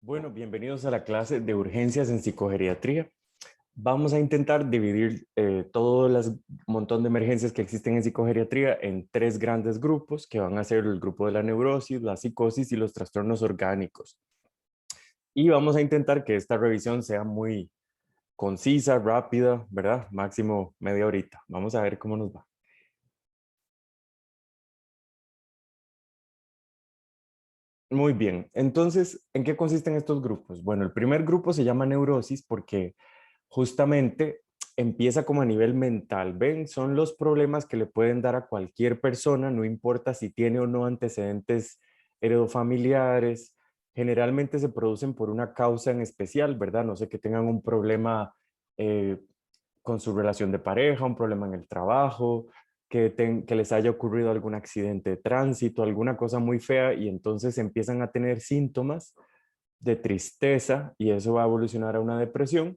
Bueno, bienvenidos a la clase de urgencias en psicogeriatría. Vamos a intentar dividir todo el montón de emergencias que existen en psicogeriatría en tres grandes grupos, que van a ser el grupo de la neurosis, la psicosis y los trastornos orgánicos. Y vamos a intentar que esta revisión sea muy concisa, rápida, ¿verdad? Máximo media horita. Vamos a ver cómo nos va. Muy bien. Entonces, ¿en qué consisten estos grupos? Bueno, el primer grupo se llama neurosis porque justamente empieza como a nivel mental. ¿Ven? Son los problemas que le pueden dar a cualquier persona, no importa si tiene o no antecedentes heredofamiliares. Generalmente se producen por una causa en especial, ¿verdad? No sé, que tengan un problema eh, con su relación de pareja, un problema en el trabajo, que les haya ocurrido algún accidente de tránsito, alguna cosa muy fea, y entonces empiezan a tener síntomas de tristeza y eso va a evolucionar a una depresión,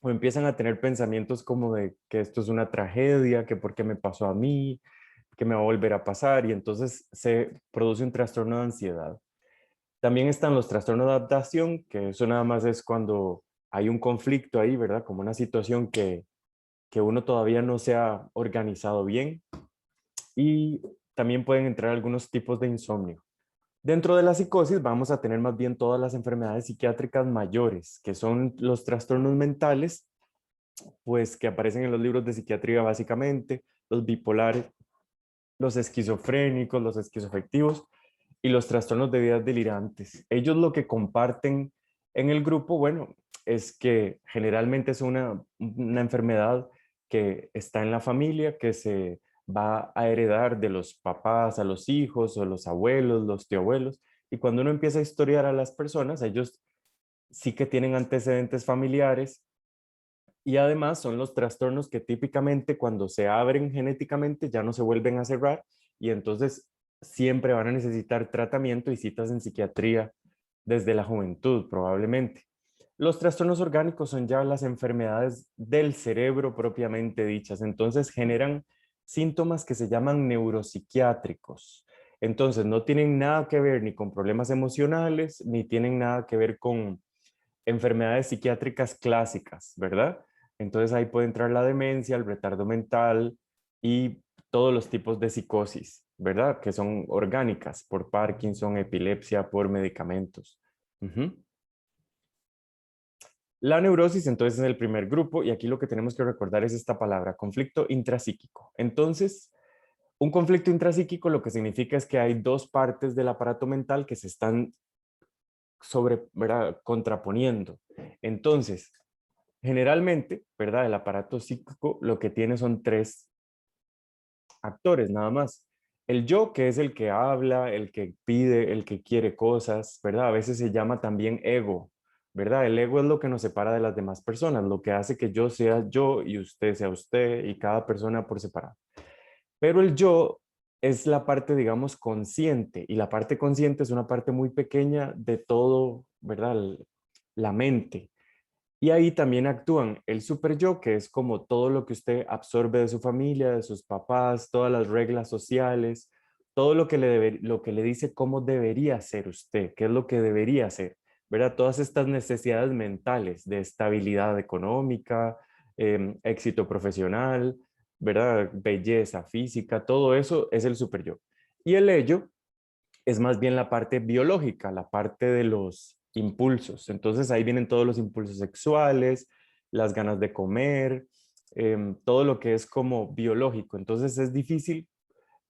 o empiezan a tener pensamientos como de que esto es una tragedia, que por qué me pasó a mí, que me va a volver a pasar, y entonces se produce un trastorno de ansiedad. También están los trastornos de adaptación, que eso nada más es cuando hay un conflicto ahí, ¿verdad? Como una situación que uno todavía no se ha organizado bien, y también pueden entrar algunos tipos de insomnio. Dentro de la psicosis vamos a tener más bien todas las enfermedades psiquiátricas mayores, que son los trastornos mentales, pues que aparecen en los libros de psiquiatría básicamente, los bipolares, los esquizofrénicos, los esquizoafectivos y los trastornos de ideas delirantes. Ellos lo que comparten en el grupo, bueno, es que generalmente es una enfermedad que está en la familia, que se va a heredar de los papás a los hijos o los abuelos, los tío-abuelos. Y cuando uno empieza a historiar a las personas, ellos sí que tienen antecedentes familiares, y además son los trastornos que típicamente cuando se abren genéticamente ya no se vuelven a cerrar, y entonces siempre van a necesitar tratamiento y citas en psiquiatría desde la juventud probablemente. Los trastornos orgánicos son ya las enfermedades del cerebro propiamente dichas, entonces generan síntomas que se llaman neuropsiquiátricos. Entonces no tienen nada que ver ni con problemas emocionales, ni tienen nada que ver con enfermedades psiquiátricas clásicas, ¿verdad? Entonces ahí puede entrar la demencia, el retardo mental y todos los tipos de psicosis, ¿verdad? Que son orgánicas, por Parkinson, epilepsia, por medicamentos. Ujú. La neurosis entonces es el primer grupo, y aquí lo que tenemos que recordar es esta palabra, conflicto intrapsíquico. Entonces, un conflicto intrapsíquico lo que significa es que hay dos partes del aparato mental que se están ¿verdad? Contraponiendo. Entonces, generalmente, ¿verdad? El aparato psíquico lo que tiene son tres actores nada más. El yo, que es el que habla, el que pide, el que quiere cosas, ¿verdad? A veces se llama también ego, ¿verdad? El ego es lo que nos separa de las demás personas, lo que hace que yo sea yo y usted sea usted y cada persona por separado. Pero el yo es la parte, digamos, consciente, y la parte consciente es una parte muy pequeña de todo, ¿verdad? La mente. Y ahí también actúan el super yo, que es como todo lo que usted absorbe de su familia, de sus papás, todas las reglas sociales, todo lo que lo que le dice cómo debería ser usted, qué es lo que debería hacer, ¿verdad? Todas estas necesidades mentales de estabilidad económica, éxito profesional, ¿verdad? Belleza física, todo eso es el super yo. Y el ello es más bien la parte biológica, la parte de los impulsos. Entonces ahí vienen todos los impulsos sexuales, las ganas de comer, todo lo que es como biológico. Entonces es difícil,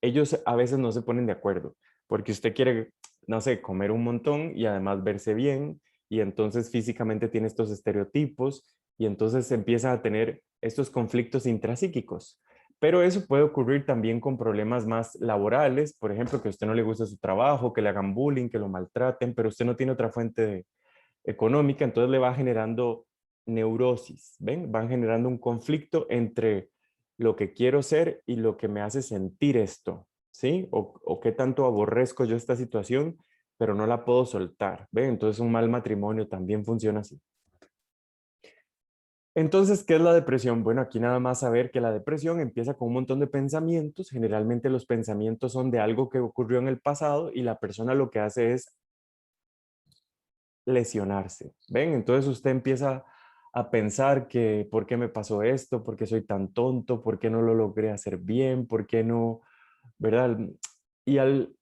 ellos a veces no se ponen de acuerdo, porque usted quiere, no sé, comer un montón y además verse bien, y entonces físicamente tiene estos estereotipos, y entonces se empieza a tener estos conflictos intrapsíquicos. Pero eso puede ocurrir también con problemas más laborales, por ejemplo, que a usted no le gusta su trabajo, que le hagan bullying, que lo maltraten, pero usted no tiene otra fuente económica, entonces le va generando neurosis, ¿ven? Van generando un conflicto entre lo que quiero ser y lo que me hace sentir esto, ¿sí? O qué tanto aborrezco yo esta situación, pero no la puedo soltar, ¿ven? Entonces un mal matrimonio también funciona así. Entonces, ¿qué es la depresión? Bueno, aquí nada más saber que la depresión empieza con un montón de pensamientos. Generalmente los pensamientos son de algo que ocurrió en el pasado, y la persona lo que hace es lesionarse, ¿ven? Entonces usted empieza a pensar que ¿por qué me pasó esto? ¿Por qué soy tan tonto? ¿Por qué no lo logré hacer bien? ¿Por qué no? ¿Verdad? Y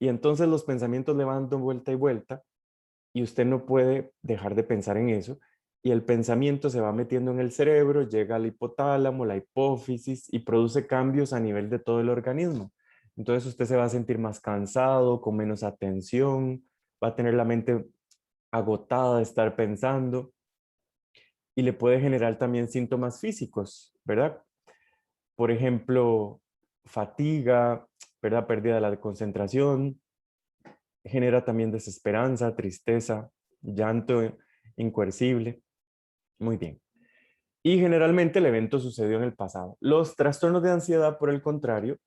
entonces los pensamientos le van dando vuelta y vuelta y usted no puede dejar de pensar en eso. Y el pensamiento se va metiendo en el cerebro, llega al hipotálamo, la hipófisis y produce cambios a nivel de todo el organismo. Entonces usted se va a sentir más cansado, con menos atención, va a tener la mente agotada de estar pensando y le puede generar también síntomas físicos, ¿verdad? Por ejemplo, fatiga, ¿verdad? Pérdida de la concentración, genera también desesperanza, tristeza, llanto incoercible. Muy bien. Y generalmente el evento sucedió en el pasado. Los trastornos de ansiedad, por el contrario,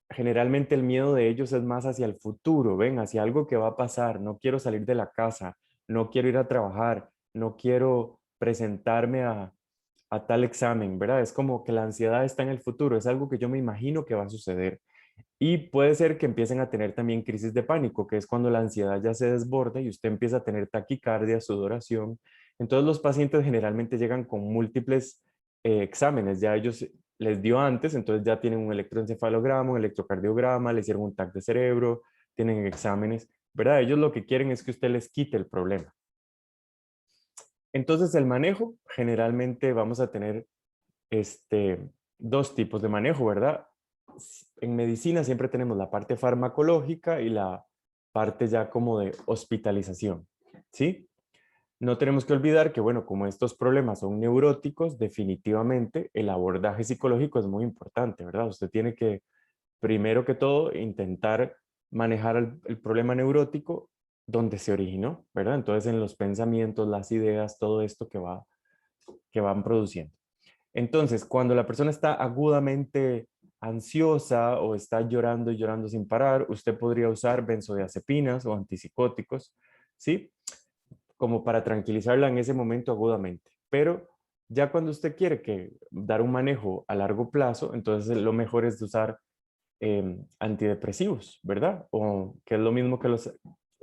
generalmente el miedo de ellos es más hacia el futuro, ven, hacia algo que va a pasar. No quiero salir de la casa, no quiero ir a trabajar, no quiero presentarme a tal examen, ¿verdad? Es como que la ansiedad está en el futuro, es algo que yo me imagino que va a suceder. Y puede ser que empiecen a tener también crisis de pánico, que es cuando la ansiedad ya se desborda y usted empieza a tener taquicardia, sudoración. Entonces los pacientes generalmente llegan con múltiples exámenes, ya ellos les dio antes, entonces ya tienen un electroencefalograma, un electrocardiograma, le hicieron un TAC de cerebro, tienen exámenes, ¿verdad? Ellos lo que quieren es que usted les quite el problema. Entonces el manejo, generalmente vamos a tener dos tipos de manejo, ¿verdad? En medicina siempre tenemos la parte farmacológica y la parte ya como de hospitalización, ¿sí? No tenemos que olvidar que, bueno, como estos problemas son neuróticos, definitivamente el abordaje psicológico es muy importante, ¿verdad? Usted tiene que, primero que todo, intentar manejar el problema neurótico donde se originó, ¿verdad? Entonces, en los pensamientos, las ideas, todo esto que van produciendo. Entonces, cuando la persona está agudamente ansiosa o está llorando y llorando sin parar, usted podría usar benzodiazepinas o antipsicóticos, ¿sí? Como para tranquilizarla en ese momento agudamente. Pero ya cuando usted quiere dar un manejo a largo plazo, entonces lo mejor es usar antidepresivos, ¿verdad? O que es lo mismo que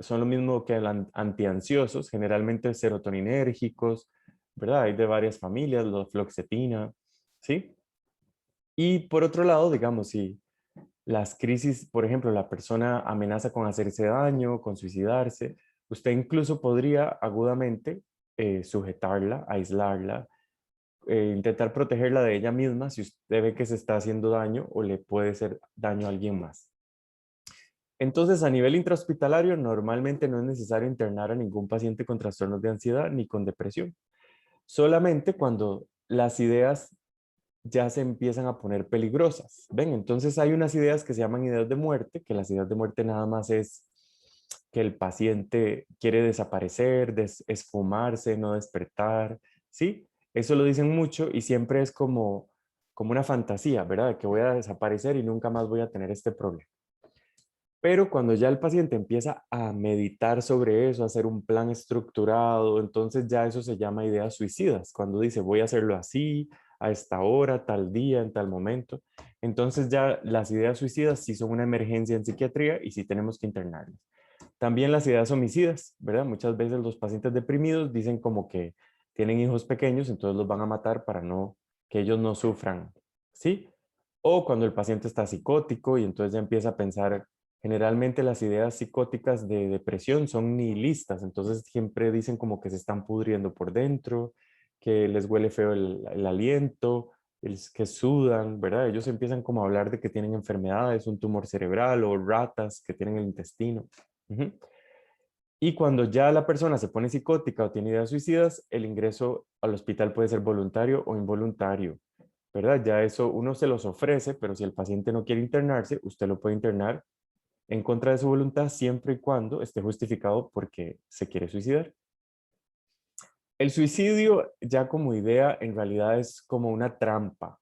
son lo mismo que antiansiosos, generalmente serotoninérgicos, ¿verdad? Hay de varias familias, la fluoxetina, ¿sí? Y por otro lado, digamos, si las crisis, por ejemplo, la persona amenaza con hacerse daño, con suicidarse, usted incluso podría agudamente sujetarla, aislarla, intentar protegerla de ella misma si usted ve que se está haciendo daño o le puede hacer daño a alguien más. Entonces, a nivel intrahospitalario, normalmente no es necesario internar a ningún paciente con trastornos de ansiedad ni con depresión. Solamente cuando las ideas ya se empiezan a poner peligrosas. ¿Ven? Entonces hay unas ideas que se llaman ideas de muerte, que las ideas de muerte nada más es que el paciente quiere desaparecer, esfumarse, no despertar, ¿sí? Eso lo dicen mucho y siempre es como una fantasía, ¿verdad? De que voy a desaparecer y nunca más voy a tener este problema. Pero cuando ya el paciente empieza a meditar sobre eso, a hacer un plan estructurado, entonces ya eso se llama ideas suicidas. Cuando dice voy a hacerlo así, a esta hora, tal día, en tal momento. Entonces ya las ideas suicidas sí son una emergencia en psiquiatría y sí tenemos que internarlas. También las ideas homicidas, ¿verdad? Muchas veces los pacientes deprimidos dicen como que tienen hijos pequeños, entonces los van a matar para que ellos no sufran, ¿sí? O cuando el paciente está psicótico y entonces ya empieza a pensar. Generalmente las ideas psicóticas de depresión son nihilistas, entonces siempre dicen como que se están pudriendo por dentro, que les huele feo el aliento, que sudan, ¿verdad? Ellos empiezan como a hablar de que tienen enfermedades, un tumor cerebral o ratas que tienen el intestino. Ujú. Y cuando ya la persona se pone psicótica o tiene ideas suicidas, el ingreso al hospital puede ser voluntario o involuntario, ¿verdad? Ya eso uno se los ofrece, pero si el paciente no quiere internarse, usted lo puede internar en contra de su voluntad siempre y cuando esté justificado porque se quiere suicidar. El suicidio ya como idea en realidad es como una trampa,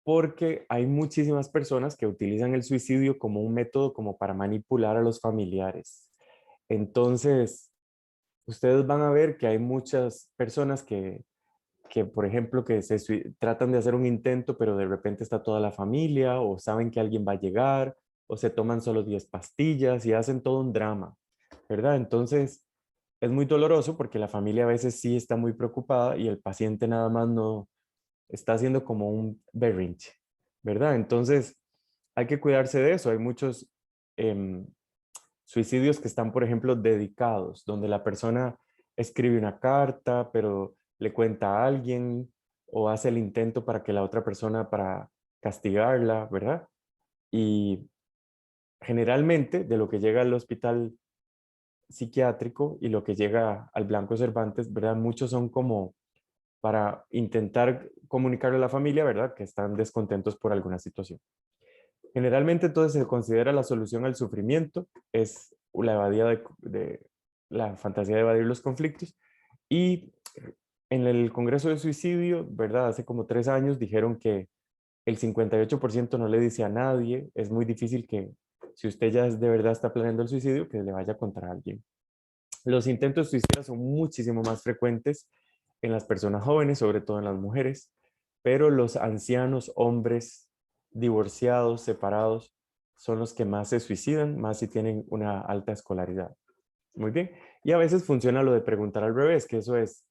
porque hay muchísimas personas que utilizan el suicidio como un método como para manipular a los familiares. Entonces, ustedes van a ver que hay muchas personas que por ejemplo, que tratan de hacer un intento, pero de repente está toda la familia, o saben que alguien va a llegar, o se toman solo 10 pastillas y hacen todo un drama, ¿verdad? Entonces, es muy doloroso porque la familia a veces sí está muy preocupada y el paciente nada más no está haciendo como un berrinche, ¿verdad? Entonces, hay que cuidarse de eso. Hay muchos em, suicidios que están, por ejemplo, dedicados, donde la persona escribe una carta, pero le cuenta a alguien o hace el intento para que la otra persona, para castigarla, ¿verdad? Y generalmente de lo que llega al hospital psiquiátrico y lo que llega al Blanco Cervantes, ¿verdad? Muchos son como para intentar comunicarle a la familia, ¿verdad? Que están descontentos por alguna situación. Generalmente entonces se considera la solución al sufrimiento, es la evadía de la fantasía de evadir los conflictos. Y en el Congreso de Suicidio, ¿verdad? Hace como 3 años dijeron que el 58% no le dice a nadie, es muy difícil que si usted ya de verdad está planeando el suicidio, que le vaya contra alguien. Los intentos suicidas son muchísimo más frecuentes en las personas jóvenes, sobre todo en las mujeres, pero los ancianos, hombres, divorciados, separados, son los que más se suicidan, más si tienen una alta escolaridad. Muy bien. Y a veces funciona lo de preguntar al revés, que eso es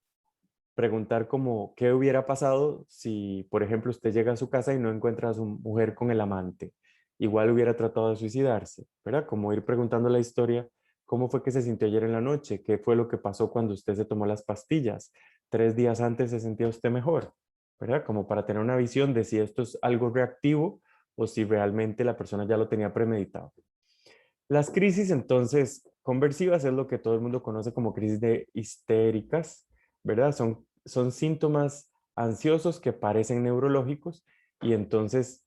preguntar como qué hubiera pasado si, por ejemplo, usted llega a su casa y no encuentra a su mujer con el amante. Igual hubiera tratado de suicidarse, ¿verdad? Como ir preguntando la historia, ¿cómo fue que se sintió ayer en la noche? ¿Qué fue lo que pasó cuando usted se tomó las pastillas? 3 días antes se sentía usted mejor, ¿verdad? Como para tener una visión de si esto es algo reactivo o si realmente la persona ya lo tenía premeditado. Las crisis entonces conversivas es lo que todo el mundo conoce como crisis de histéricas, ¿verdad? Son síntomas ansiosos que parecen neurológicos y entonces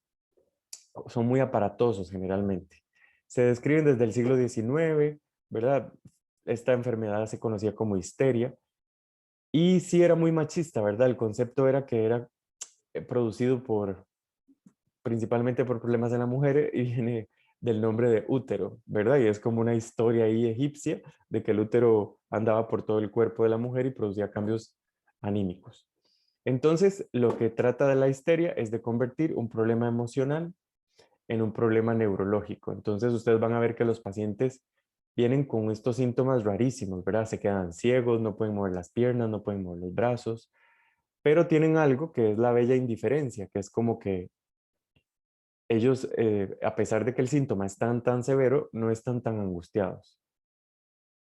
son muy aparatosos generalmente. Se describen desde el siglo XIX, ¿verdad? Esta enfermedad se conocía como histeria y sí era muy machista, ¿verdad? El concepto era que era producido principalmente por problemas en la mujer y viene del nombre de útero, ¿verdad? Y es como una historia ahí egipcia de que el útero andaba por todo el cuerpo de la mujer y producía cambios anímicos. Entonces, lo que trata de la histeria es de convertir un problema emocional en un problema neurológico. Entonces, ustedes van a ver que los pacientes vienen con estos síntomas rarísimos, ¿verdad? Se quedan ciegos, no pueden mover las piernas, no pueden mover los brazos, pero tienen algo que es la bella indiferencia, que es como que ellos, a pesar de que el síntoma es tan severo, no están tan angustiados.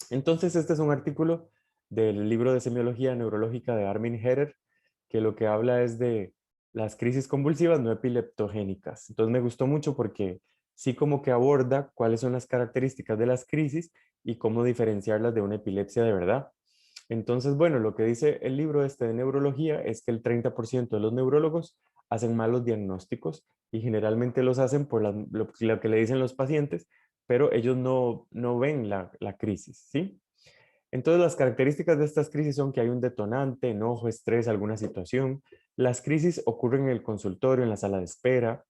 Entonces, este es un artículo del libro de semiología neurológica de Armin Herrer, que lo que habla es de las crisis convulsivas no epileptogénicas. Entonces, me gustó mucho porque sí como que aborda cuáles son las características de las crisis y cómo diferenciarlas de una epilepsia de verdad. Entonces, bueno, lo que dice el libro este de neurología es que el 30% de los neurólogos hacen malos diagnósticos y generalmente los hacen por lo que le dicen los pacientes, pero ellos no ven la crisis, ¿sí? Entonces, las características de estas crisis son que hay un detonante, enojo, estrés, alguna situación. Las crisis ocurren en el consultorio, en la sala de espera.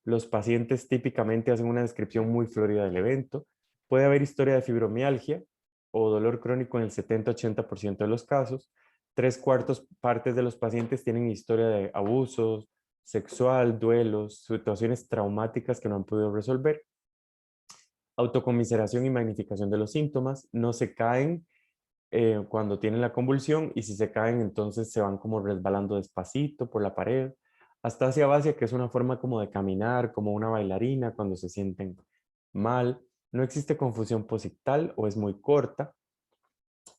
Los pacientes típicamente hacen una descripción muy florida del evento. Puede haber historia de fibromialgia o dolor crónico en el 70-80% de los casos. 3/4 partes de los pacientes tienen historia de abusos sexual, duelos, situaciones traumáticas que no han podido resolver. Autocomiseración y magnificación de los síntomas. No se caen cuando tienen la convulsión y si se caen entonces se van como resbalando despacito por la pared. Astasia vásica, que es una forma como de caminar, como una bailarina cuando se sienten mal. No existe confusión posictal o es muy corta.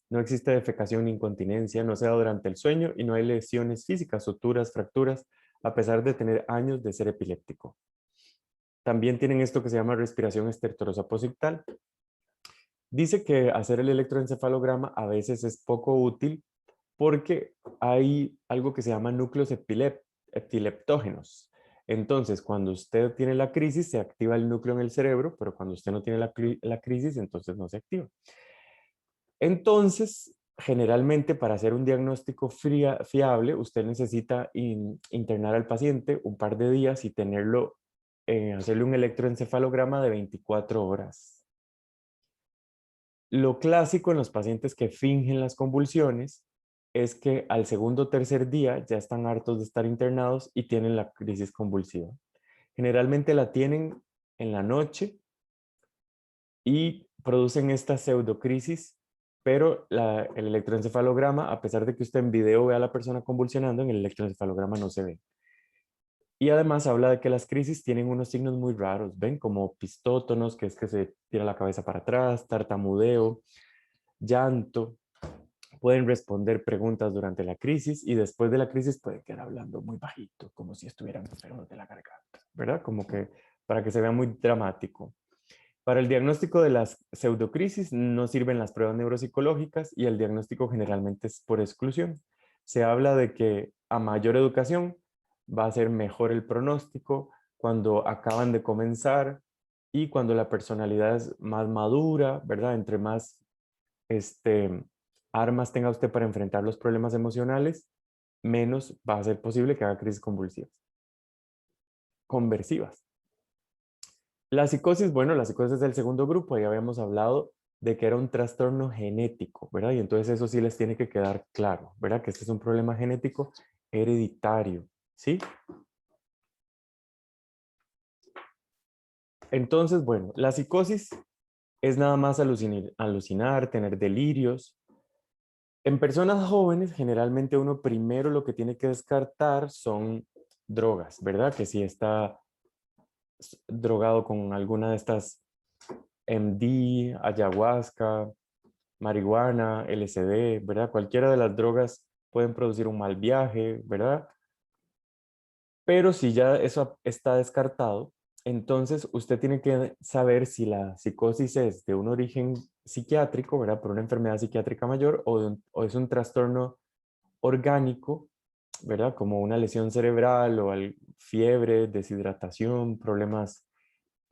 No existe defecación ni incontinencia, no se da durante el sueño y no hay lesiones físicas, suturas, fracturas, a pesar de tener años de ser epiléptico. También tienen esto que se llama respiración estertorosa posictal. Dice que hacer el electroencefalograma a veces es poco útil porque hay algo que se llama núcleos epileptógenos. Entonces, cuando usted tiene la crisis, se activa el núcleo en el cerebro, pero cuando usted no tiene la crisis, entonces no se activa. Entonces, generalmente para hacer un diagnóstico fiable, usted necesita internar al paciente un par de días y tenerlo, hacerle un electroencefalograma de 24 horas. Lo clásico en los pacientes que fingen las convulsiones es que al segundo o tercer día ya están hartos de estar internados y tienen la crisis convulsiva. Generalmente la tienen en la noche y producen esta pseudocrisis, pero el electroencefalograma, a pesar de que usted en video vea a la persona convulsionando, en el electroencefalograma no se ve. Y además habla de que las crisis tienen unos signos muy raros, ¿ven? Como pistótonos, que es que se tira la cabeza para atrás, tartamudeo, llanto. Pueden responder preguntas durante la crisis y después de la crisis pueden quedar hablando muy bajito, como si estuvieran enfermos de la garganta, ¿verdad? Como que para que se vea muy dramático. Para el diagnóstico de las pseudocrisis no sirven las pruebas neuropsicológicas y el diagnóstico generalmente es por exclusión. Se habla de que a mayor educación va a ser mejor el pronóstico cuando acaban de comenzar y cuando la personalidad es más madura, ¿verdad? Entre más este, armas tenga usted para enfrentar los problemas emocionales, menos va a ser posible que haga crisis convulsivas. Conversivas. La psicosis, bueno, la psicosis es del segundo grupo, ya habíamos hablado de que era un trastorno genético, ¿verdad? Y entonces eso sí les tiene que quedar claro, ¿verdad? Que este es un problema genético hereditario, ¿sí? Entonces, bueno, la psicosis es nada más alucinar, tener delirios. En personas jóvenes, generalmente uno primero lo que tiene que descartar son drogas, ¿verdad? Que si está drogado con alguna de estas MD, ayahuasca, marihuana, LSD, ¿verdad? Cualquiera de las drogas pueden producir un mal viaje, ¿verdad? Pero si ya eso está descartado, entonces usted tiene que saber si la psicosis es de un origen psiquiátrico, ¿verdad? Por una enfermedad psiquiátrica mayor o es un trastorno orgánico, ¿verdad? Como una lesión cerebral o fiebre, deshidratación, problemas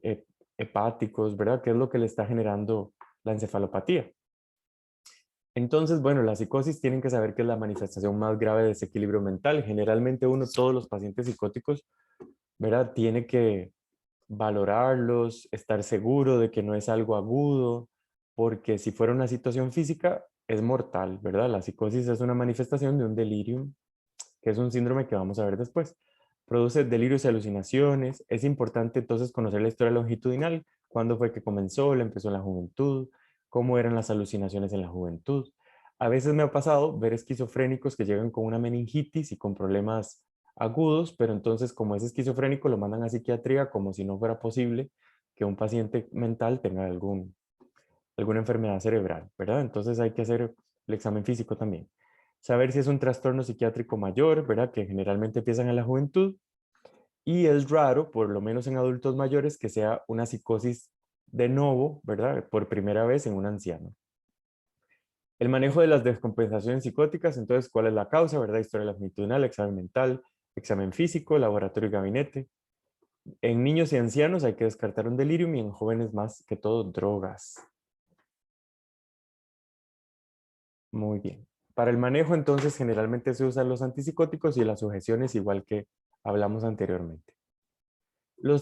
eh, hepáticos, ¿verdad? ¿Qué es lo que le está generando la encefalopatía? Entonces, bueno, la psicosis tienen que saber que es la manifestación más grave de desequilibrio mental. Generalmente todos los pacientes psicóticos, ¿verdad? Tiene que valorarlos, estar seguro de que no es algo agudo, porque si fuera una situación física, es mortal, ¿verdad? La psicosis es una manifestación de un delirium, que es un síndrome que vamos a ver después. Produce delirios y alucinaciones. Es importante entonces conocer la historia longitudinal, cuándo fue que comenzó, le empezó en la juventud, cómo eran las alucinaciones en la juventud. A veces me ha pasado ver esquizofrénicos que llegan con una meningitis y con problemas agudos, pero entonces como es esquizofrénico lo mandan a psiquiatría como si no fuera posible que un paciente mental tenga alguna enfermedad cerebral, ¿verdad? Entonces hay que hacer el examen físico también. Saber si es un trastorno psiquiátrico mayor, ¿verdad? Que generalmente empiezan en la juventud. Y es raro, por lo menos en adultos mayores, que sea una psicosis de novo, ¿verdad? Por primera vez en un anciano. El manejo de las descompensaciones psicóticas, entonces, ¿cuál es la causa, verdad? Historia longitudinal, examen mental, examen físico, laboratorio y gabinete. En niños y ancianos hay que descartar un delirium y en jóvenes más que todo drogas. Muy bien. Para el manejo, entonces, generalmente se usan los antipsicóticos y las sujeciones, igual que hablamos anteriormente.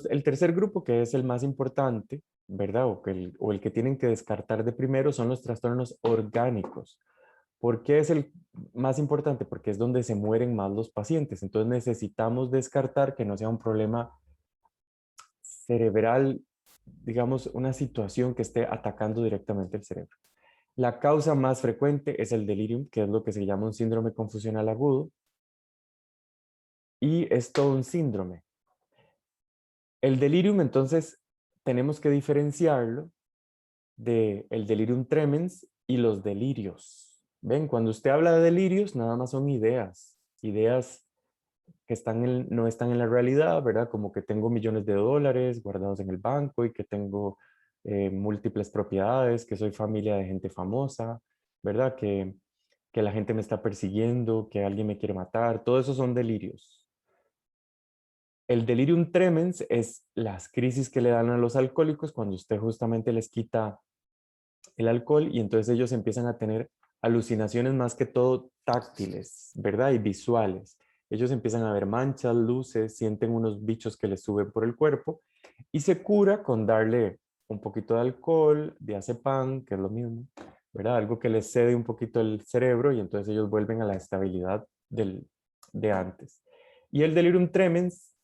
El tercer grupo, que es el más importante, ¿verdad? O el que tienen que descartar de primero, son los trastornos orgánicos. ¿Por qué es el más importante? Porque es donde se mueren más los pacientes. Entonces necesitamos descartar que no sea un problema cerebral, digamos, una situación que esté atacando directamente el cerebro. La causa más frecuente es el delirium, que es lo que se llama un síndrome confusional agudo, y es todo un síndrome. El delirium, entonces, tenemos que diferenciarlo del delirium tremens y los delirios. Ven, cuando usted habla de delirios, nada más son ideas, ideas que no están en la realidad, ¿verdad? Como que tengo millones de dólares guardados en el banco y que tengo múltiples propiedades, que soy familia de gente famosa, ¿verdad? Que la gente me está persiguiendo, que alguien me quiere matar, todo eso son delirios. El delirium tremens es las crisis que le dan a los alcohólicos cuando usted justamente les quita el alcohol y entonces ellos empiezan a tener alucinaciones más que todo táctiles, ¿verdad? Y visuales. Ellos empiezan a ver manchas, luces, sienten unos bichos que les suben por el cuerpo y se cura con darle un poquito de alcohol, diazepam, que es lo mismo, ¿verdad? Algo que les cede un poquito el cerebro y entonces ellos vuelven a la estabilidad de antes. Y el delirium tremens,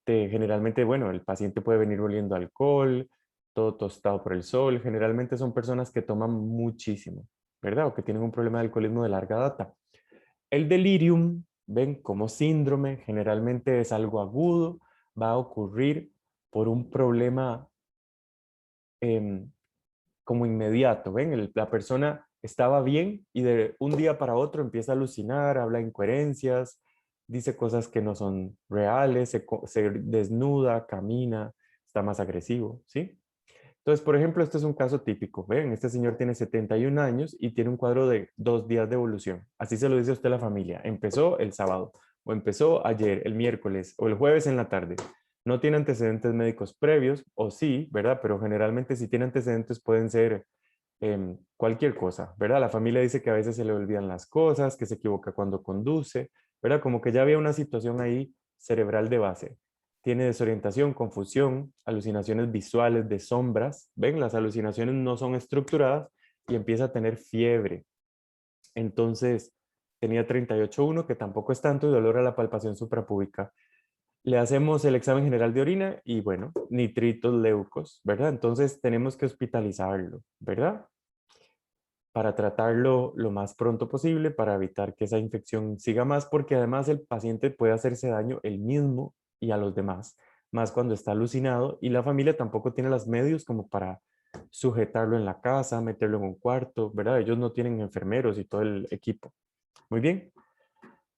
generalmente, bueno, el paciente puede venir oliendo alcohol, todo tostado por el sol. Generalmente son personas que toman muchísimo, ¿verdad? O que tienen un problema de alcoholismo de larga data. El delirium, ven, como síndrome, generalmente es algo agudo, va a ocurrir por un problema em, como inmediato, ven, la persona estaba bien y de un día para otro empieza a alucinar, habla incoherencias, dice cosas que no son reales, se desnuda, camina, está más agresivo, ¿sí? Entonces, por ejemplo, este es un caso típico. Ven, este señor tiene 71 años y tiene un cuadro de 2 días de evolución. Así se lo dice a usted a la familia. Empezó el sábado, o empezó ayer, el miércoles, o el jueves en la tarde. No tiene antecedentes médicos previos, o sí, ¿verdad? Pero generalmente si tiene antecedentes pueden ser cualquier cosa, ¿verdad? La familia dice que a veces se le olvidan las cosas, que se equivoca cuando conduce, ¿verdad? Como que ya había una situación ahí cerebral de base. Tiene desorientación, confusión, alucinaciones visuales de sombras. ¿Ven? Las alucinaciones no son estructuradas y empieza a tener fiebre. Entonces, tenía 38,1, que tampoco es tanto, y dolor a la palpación suprapúbica. Le hacemos el examen general de orina y, bueno, nitritos leucos, ¿verdad? Entonces, tenemos que hospitalizarlo, ¿verdad? Para tratarlo lo más pronto posible, para evitar que esa infección siga más, porque además el paciente puede hacerse daño él mismo y a los demás, más cuando está alucinado, y la familia tampoco tiene los medios como para sujetarlo en la casa, meterlo en un cuarto, ¿verdad? Ellos no tienen enfermeros y todo el equipo. Muy bien.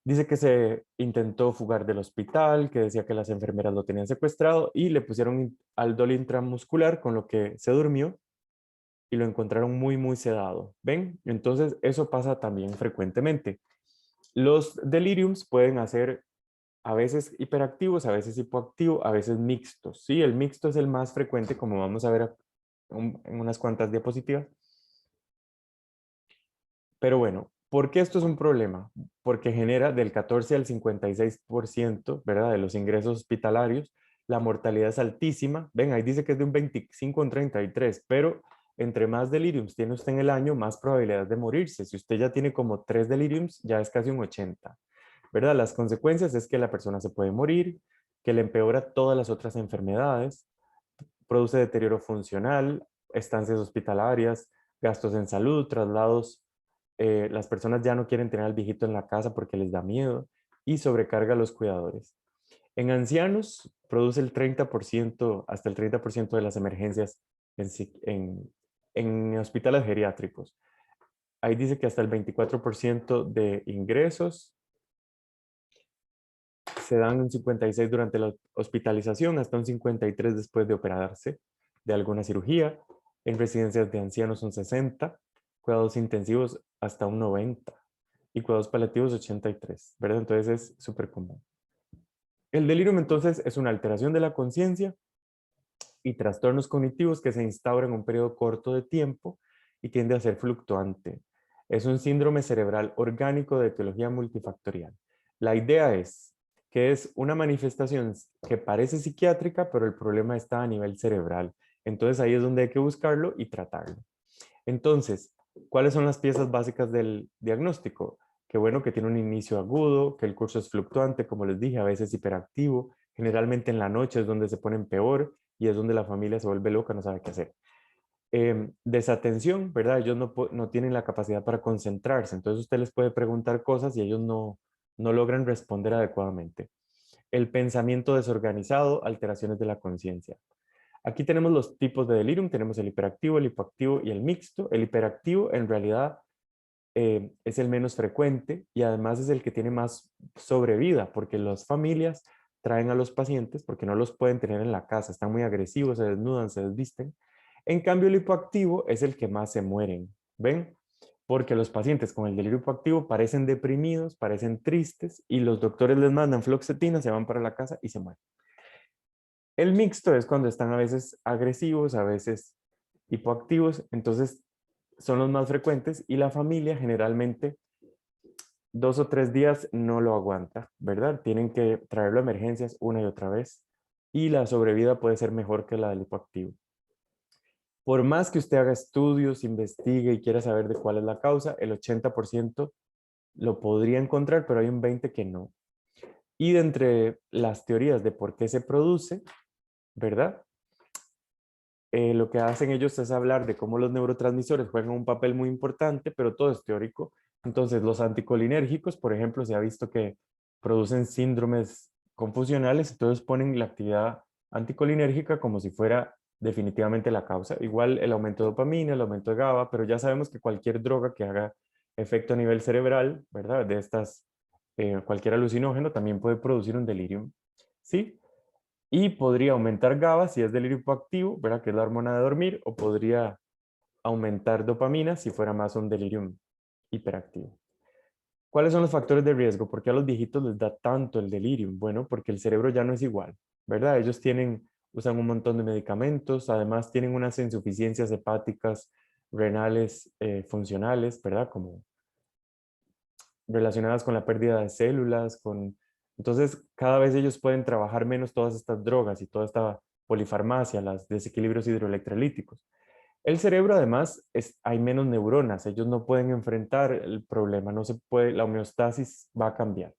Dice que se intentó fugar del hospital, que decía que las enfermeras lo tenían secuestrado y le pusieron aldol intramuscular, con lo que se durmió y lo encontraron muy, muy sedado. ¿Ven? Entonces, eso pasa también frecuentemente. Los deliriums pueden hacer a veces hiperactivos, a veces hipoactivos, a veces mixtos. Sí, el mixto es el más frecuente, como vamos a ver en unas cuantas diapositivas. Pero bueno, ¿por qué esto es un problema? Porque genera del 14 al 56%, ¿verdad? De los ingresos hospitalarios. La mortalidad es altísima. Ven, ahí dice que es de un 25 a un 33, pero entre más deliriums tiene usted en el año, más probabilidad de morirse. Si usted ya tiene como 3 deliriums, ya es casi un 80, ¿verdad? Las consecuencias es que la persona se puede morir, que le empeora todas las otras enfermedades, produce deterioro funcional, estancias hospitalarias, gastos en salud, traslados. Las personas ya no quieren tener al viejito en la casa porque les da miedo y sobrecarga a los cuidadores. En ancianos produce el 30%, hasta el 30% de las emergencias en hospitales geriátricos. Ahí dice que hasta el 24% de ingresos se dan un 56 durante la hospitalización, hasta un 53 después de operarse de alguna cirugía. En residencias de ancianos son 60, cuidados intensivos hasta un 90 y cuidados paliativos 83, ¿verdad? Entonces es súper común. El delirium entonces es una alteración de la conciencia y trastornos cognitivos que se instauran en un periodo corto de tiempo y tiende a ser fluctuante. Es un síndrome cerebral orgánico de etiología multifactorial. La idea es que es una manifestación que parece psiquiátrica, pero el problema está a nivel cerebral. Entonces ahí es donde hay que buscarlo y tratarlo. Entonces, ¿cuáles son las piezas básicas del diagnóstico? Que bueno, que tiene un inicio agudo, que el curso es fluctuante, como les dije, a veces hiperactivo, generalmente en la noche es donde se ponen peor y es donde la familia se vuelve loca, no sabe qué hacer. Desatención, ¿verdad? Ellos no tienen la capacidad para concentrarse, entonces usted les puede preguntar cosas y ellos no logran responder adecuadamente. El pensamiento desorganizado, alteraciones de la conciencia. Aquí tenemos los tipos de delirium, tenemos el hiperactivo, el hipoactivo y el mixto. El hiperactivo en realidad es el menos frecuente y además es el que tiene más sobrevida, porque las familias traen a los pacientes porque no los pueden tener en la casa, están muy agresivos, se desnudan, se desvisten. En cambio, el hipoactivo es el que más se mueren, ¿ven? Porque los pacientes con el delirio hipoactivo parecen deprimidos, parecen tristes y los doctores les mandan fluoxetina, se van para la casa y se mueren. El mixto es cuando están a veces agresivos, a veces hipoactivos, entonces son los más frecuentes y la familia generalmente 2 o 3 días no lo aguanta, ¿verdad? Tienen que traerlo a emergencias una y otra vez y la sobrevida puede ser mejor que la del hipoactivo. Por más que usted haga estudios, investigue y quiera saber de cuál es la causa, el 80% lo podría encontrar, pero hay un 20% que no. Y de entre las teorías de por qué se produce, ¿verdad? lo que hacen ellos es hablar de cómo los neurotransmisores juegan un papel muy importante, pero todo es teórico. Entonces, los anticolinérgicos, por ejemplo, se ha visto que producen síndromes confusionales, entonces ponen la actividad anticolinérgica como si fuera definitivamente la causa. Igual el aumento de dopamina, el aumento de GABA, pero ya sabemos que cualquier droga que haga efecto a nivel cerebral, ¿verdad? De estas, cualquier alucinógeno también puede producir un delirium, ¿sí? Y podría aumentar GABA si es delirio hipoactivo, ¿verdad? Que es la hormona de dormir, o podría aumentar dopamina si fuera más un delirium hiperactivo. ¿Cuáles son los factores de riesgo? ¿Por qué a los viejitos les da tanto el delirium? Bueno, porque el cerebro ya no es igual, ¿verdad? Ellos usan un montón de medicamentos, además tienen unas insuficiencias hepáticas, renales, funcionales, ¿verdad? Como relacionadas con la pérdida de células, entonces cada vez ellos pueden trabajar menos todas estas drogas y toda esta polifarmacia, los desequilibrios hidroelectrolíticos. El cerebro además hay menos neuronas, ellos no pueden enfrentar el problema, no se puede, la homeostasis va a cambiar.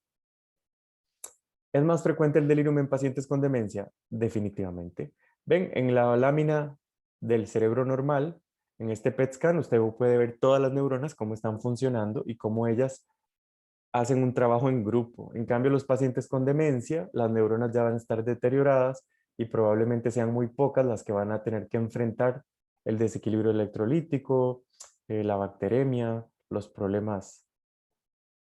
¿Es más frecuente el delirium en pacientes con demencia? Definitivamente. Ven, en la lámina del cerebro normal, en este PET scan, usted puede ver todas las neuronas, cómo están funcionando y cómo ellas hacen un trabajo en grupo. En cambio, los pacientes con demencia, las neuronas ya van a estar deterioradas y probablemente sean muy pocas las que van a tener que enfrentar el desequilibrio electrolítico, la bacteremia, los problemas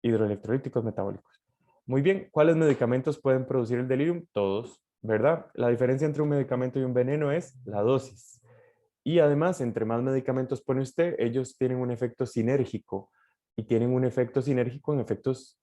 hidroelectrolíticos metabólicos. Muy bien, ¿cuáles medicamentos pueden producir el delirium? Todos, ¿verdad? La diferencia entre un medicamento y un veneno es la dosis. Y además, entre más medicamentos pone usted, ellos tienen un efecto sinérgico y tienen un efecto sinérgico en efectos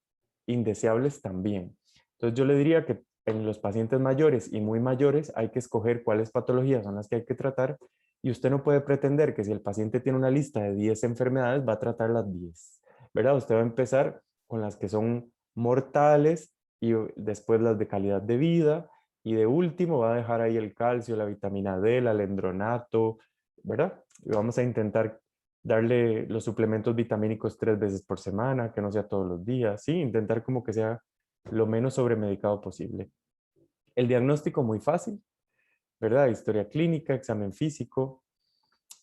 indeseables también. Entonces yo le diría que en los pacientes mayores y muy mayores hay que escoger cuáles patologías son las que hay que tratar y usted no puede pretender que si el paciente tiene una lista de 10 enfermedades va a tratar las 10, ¿verdad? Usted va a empezar con las que son mortales y después las de calidad de vida y de último va a dejar ahí el calcio, la vitamina D, el alendronato, ¿verdad? Y vamos a intentar darle los suplementos vitamínicos 3 veces por semana, que no sea todos los días, sí, intentar como que sea lo menos sobremedicado posible. El diagnóstico muy fácil, ¿verdad? Historia clínica, examen físico,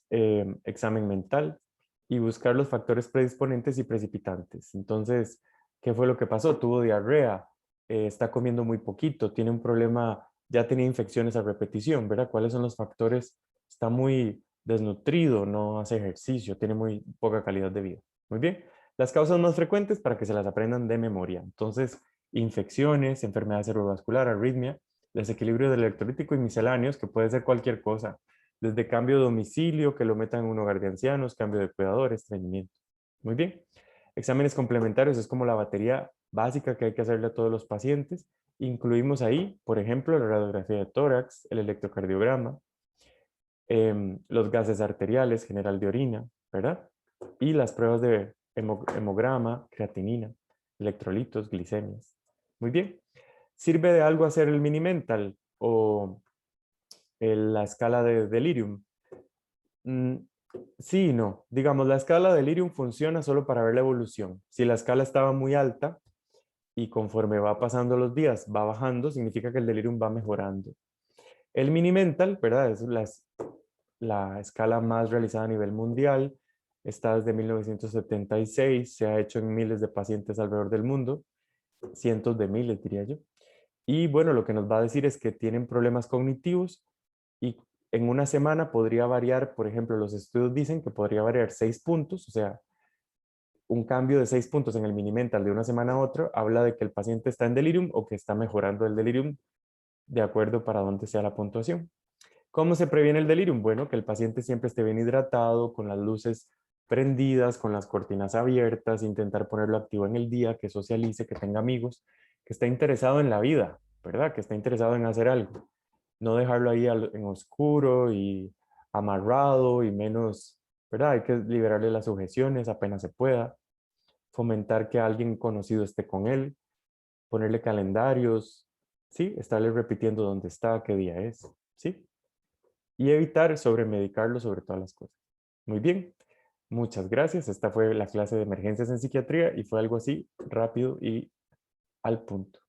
examen mental y buscar los factores predisponentes y precipitantes. Entonces, ¿qué fue lo que pasó? Tuvo diarrea, está comiendo muy poquito, tiene un problema, ya tenía infecciones a repetición, ¿verdad? ¿Cuáles son los factores? Está muy desnutrido, no hace ejercicio, tiene muy poca calidad de vida. Muy bien. Las causas más frecuentes para que se las aprendan de memoria. Entonces, infecciones, enfermedad cerebrovascular, arritmia, desequilibrio del electrolítico y misceláneos, que puede ser cualquier cosa desde cambio de domicilio, que lo metan en un hogar de ancianos, cambio de cuidadores, estreñimiento. Muy bien. Exámenes complementarios es como la batería básica que hay que hacerle a todos los pacientes. Incluimos ahí, por ejemplo, la radiografía de tórax, el electrocardiograma, los gases arteriales, general de orina, ¿verdad? Y las pruebas de hemograma, creatinina, electrolitos, glicemias. Muy bien. ¿Sirve de algo hacer el mini mental o la escala de delirium? Mm, sí y no. Digamos, la escala de delirium funciona solo para ver la evolución. Si la escala estaba muy alta y conforme va pasando los días va bajando, significa que el delirium va mejorando. El mini mental, ¿verdad? Es la escala más realizada a nivel mundial. Está desde 1976, se ha hecho en miles de pacientes alrededor del mundo, cientos de miles diría yo. Y bueno, lo que nos va a decir es que tienen problemas cognitivos y en una semana podría variar, por ejemplo, los estudios dicen que podría variar 6 puntos, o sea, un cambio de 6 puntos en el mini mental de una semana a otra habla de que el paciente está en delirium o que está mejorando el delirium de acuerdo para dónde sea la puntuación. ¿Cómo se previene el delirium? Bueno, que el paciente siempre esté bien hidratado, con las luces prendidas, con las cortinas abiertas, intentar ponerlo activo en el día, que socialice, que tenga amigos, que esté interesado en la vida, ¿verdad? Que esté interesado en hacer algo. No dejarlo ahí en oscuro y amarrado y menos, ¿verdad? Hay que liberarle las sujeciones apenas se pueda. Fomentar que alguien conocido esté con él, ponerle calendarios, ¿sí? Estarle repitiendo dónde está, qué día es, ¿sí? Y evitar sobremedicarlo sobre todas las cosas. Muy bien, muchas gracias. Esta fue la clase de emergencias en psiquiatría y fue algo así rápido y al punto.